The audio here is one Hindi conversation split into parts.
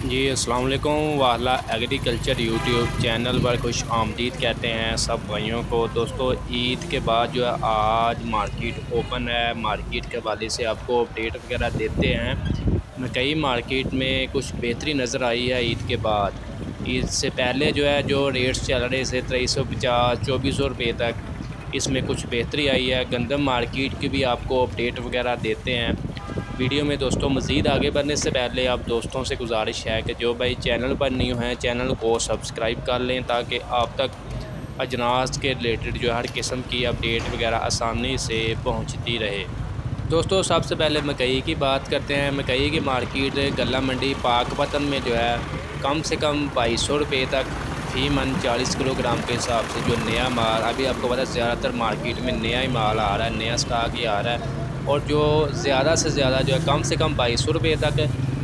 जी अस्सलाम वालेकुम। वाहला एग्रीकल्चर यूट्यूब चैनल पर खुश आमदीद कहते हैं सब भाइयों को। दोस्तों ईद के बाद जो है आज मार्केट ओपन है। मार्केट के हवाले से आपको अपडेट वगैरह देते हैं। मकई मार्केट में कुछ बेहतरी नज़र आई है ईद के बाद। ईद से पहले जो है जो रेट्स चल रहे थे 2350 2400 रुपये तक, इसमें कुछ बेहतरी आई है। गंदम मार्केट की भी आपको अपडेट वगैरह देते हैं वीडियो में। दोस्तों मज़ीद आगे बढ़ने से पहले आप दोस्तों से गुजारिश है कि जो भाई चैनल पर न्यू हैं चैनल को सब्सक्राइब कर लें ताकि आप तक अजनास के रिलेटेड जो हर किस्म की अपडेट वगैरह आसानी से पहुंचती रहे। दोस्तों सबसे पहले मकई की बात करते हैं। मकई की मार्केट गला मंडी पाकपतन में जो है कम से कम 2200 रुपये तक फी मन 40 किलोग्राम के हिसाब से जो नया माल, अभी आपको पता है ज़्यादातर मार्केट में नया ही माल आ रहा है, नया स्टॉक ही आ रहा है। और जो ज़्यादा से ज़्यादा जो है कम से कम 2200 रुपये तक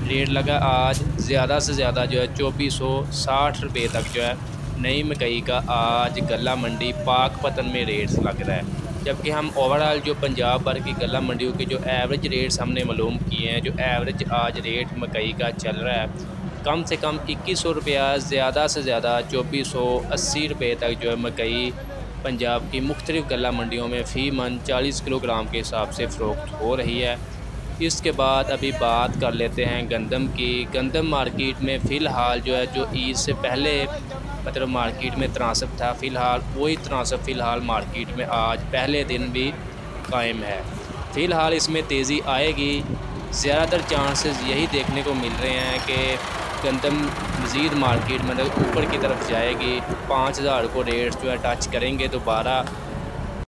रेट लगा। आज ज़्यादा से ज़्यादा जो है 2460 रुपये तक जो है नई मकई का आज गला मंडी पाकपतन में रेट्स लग रहा है। जबकि हम ओवरऑल जो पंजाब भर की गला मंडियों के जो एवरेज रेट्स हमने मालूम किए हैं, जो एवरेज आज रेट मकई का चल रहा है कम से कम 2100 रुपया, ज़्यादा से ज़्यादा 2480 रुपये तक जो है मकई पंजाब की मुख्तलिफ़ गला मंडियों में फ़ी मन 40 किलोग्राम के हिसाब से फ़रोख्त हो रही है। इसके बाद अभी बात कर लेते हैं गंदम की। गंदम मार्केट में फ़िलहाल जो है जो ईद से पहले मतलब मार्केट में तनासब था, फ़िलहाल वही तनासब फ़िलहाल मार्केट में आज पहले दिन भी कायम है। फ़िलहाल इसमें तेज़ी आएगी। ज़्यादातर चांसेस यही देखने को मिल रहे हैं कि गंदम मज़ीद मार्केट मतलब ऊपर की तरफ जाएगी। 5000 को रेट्स जो है टच करेंगे दोबारा।